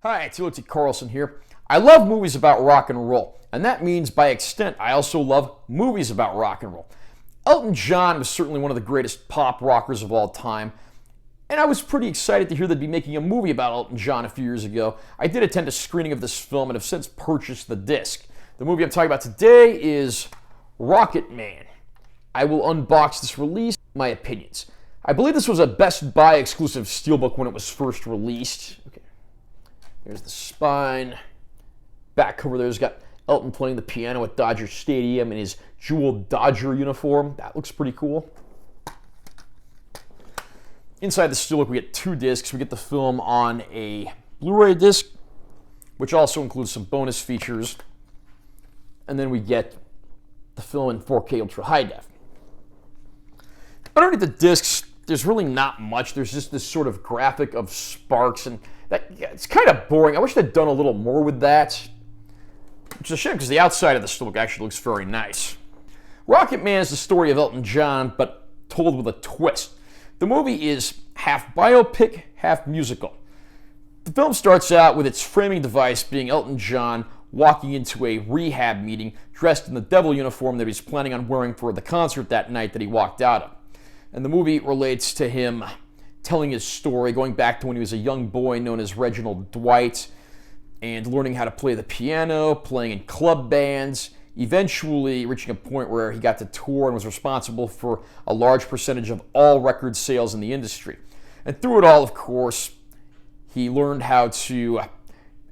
Hi, it's Elton Carlson here. I love movies about rock and roll, and that means by extent I also love movies about rock and roll. Elton John was certainly one of the greatest pop rockers of all time, and I was pretty excited to hear they'd be making a movie about Elton John a few years ago. I did attend a screening of this film and have since purchased the disc. The movie I'm talking about today is RocketMan. I will unbox this release, my opinions. I believe this was a Best Buy exclusive Steelbook when it was first released. Okay. There's the spine. Back cover there's got Elton playing the piano at Dodger Stadium in his jeweled Dodger uniform. That looks pretty cool. Inside the Steelbook we get two discs. We get the film on a Blu-ray disc, which also includes some bonus features. And then we get the film in 4K Ultra High Def. Underneath the discs, there's really not much. There's just this sort of graphic of sparks, and it's kind of boring. I wish they'd done a little more with that, which is a shame because the outside of the Steelbook actually looks very nice. RocketMan is the story of Elton John, but told with a twist. The movie is half biopic, half musical. The film starts out with its framing device being Elton John walking into a rehab meeting dressed in the devil uniform that he's planning on wearing for the concert that night that he walked out of. And the movie relates to him telling his story, going back to when he was a young boy known as Reginald Dwight, and learning how to play the piano, playing in club bands, eventually reaching a point where he got to tour and was responsible for a large percentage of all record sales in the industry. And through it all, of course, he learned how to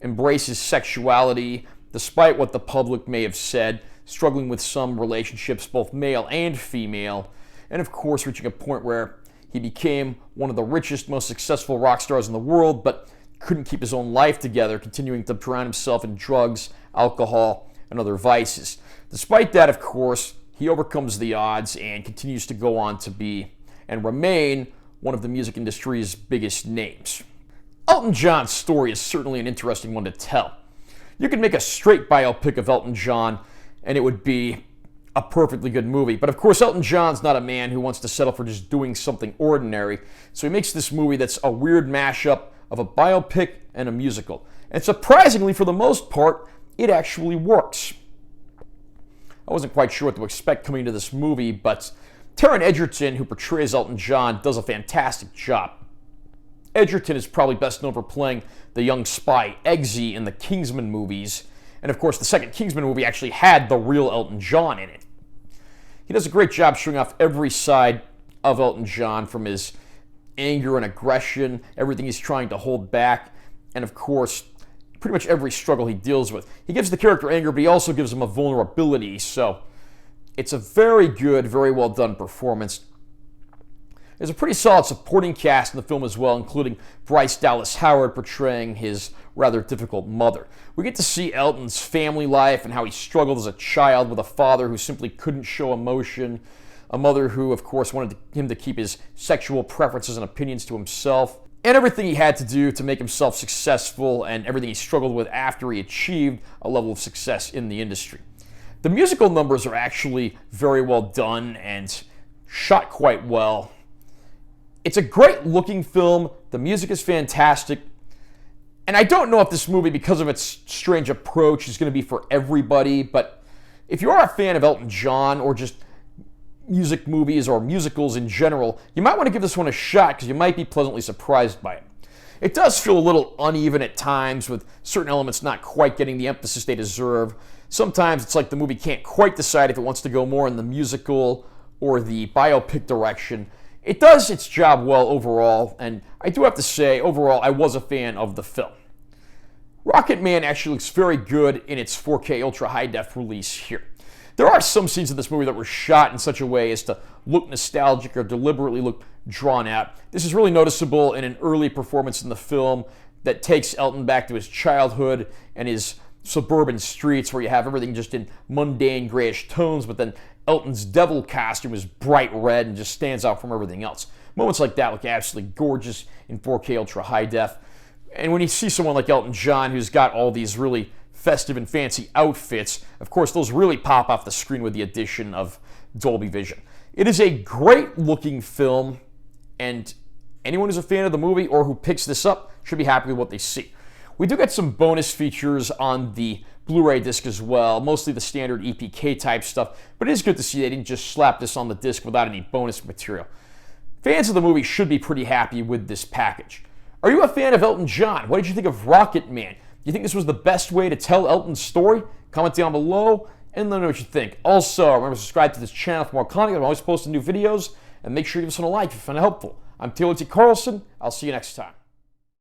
embrace his sexuality, despite what the public may have said, struggling with some relationships, both male and female, and of course reaching a point where he became one of the richest, most successful rock stars in the world, but couldn't keep his own life together, continuing to drown himself in drugs, alcohol, and other vices. Despite that, of course, he overcomes the odds and continues to go on to be and remain one of the music industry's biggest names. Elton John's story is certainly an interesting one to tell. You could make a straight biopic of Elton John and it would be a perfectly good movie. But of course, Elton John's not a man who wants to settle for just doing something ordinary. So he makes this movie that's a weird mashup of a biopic and a musical. And surprisingly, for the most part, it actually works. I wasn't quite sure what to expect coming to this movie, but Taron Egerton, who portrays Elton John, does a fantastic job. Egerton is probably best known for playing the young spy Eggsy in the Kingsman movies. And of course, the second Kingsman movie actually had the real Elton John in it. He does a great job showing off every side of Elton John, from his anger and aggression, everything he's trying to hold back, and of course, pretty much every struggle he deals with. He gives the character anger, but he also gives him a vulnerability, so it's a very good, very well done performance. There's a pretty solid supporting cast in the film as well, including Bryce Dallas Howard portraying his rather difficult mother. We get to see Elton's family life and how he struggled as a child with a father who simply couldn't show emotion, a mother who, of course, wanted him to keep his sexual preferences and opinions to himself, and everything he had to do to make himself successful and everything he struggled with after he achieved a level of success in the industry. The musical numbers are actually very well done and shot quite well. It's a great looking film. The music is fantastic. And I don't know if this movie, because of its strange approach, is going to be for everybody, but if you are a fan of Elton John or just music movies or musicals in general, you might want to give this one a shot because you might be pleasantly surprised by it. It does feel a little uneven at times, with certain elements not quite getting the emphasis they deserve. Sometimes it's like the movie can't quite decide if it wants to go more in the musical or the biopic direction. It does its job well overall, and I do have to say, overall, I was a fan of the film. RocketMan actually looks very good in its 4K Ultra High Def release here. There are some scenes in this movie that were shot in such a way as to look nostalgic or deliberately look drawn out. This is really noticeable in an early performance in the film that takes Elton back to his childhood and his suburban streets, where you have everything just in mundane grayish tones, but then Elton's devil costume is bright red and just stands out from everything else. Moments like that look absolutely gorgeous in 4K Ultra High Def. And when you see someone like Elton John, who's got all these really festive and fancy outfits, of course, those really pop off the screen with the addition of Dolby Vision. It is a great looking film, and anyone who's a fan of the movie or who picks this up should be happy with what they see. We do get some bonus features on the Blu-ray disc as well, mostly the standard EPK type stuff, but it is good to see they didn't just slap this on the disc without any bonus material. Fans of the movie should be pretty happy with this package. Are you a fan of Elton John? What did you think of RocketMan? Do you think this was the best way to tell Elton's story? Comment down below and let me know what you think. Also, remember to subscribe to this channel for more content. I'm always posting new videos, and make sure you give us a like if you find it helpful. I'm Taylor T. Carlson. I'll see you next time.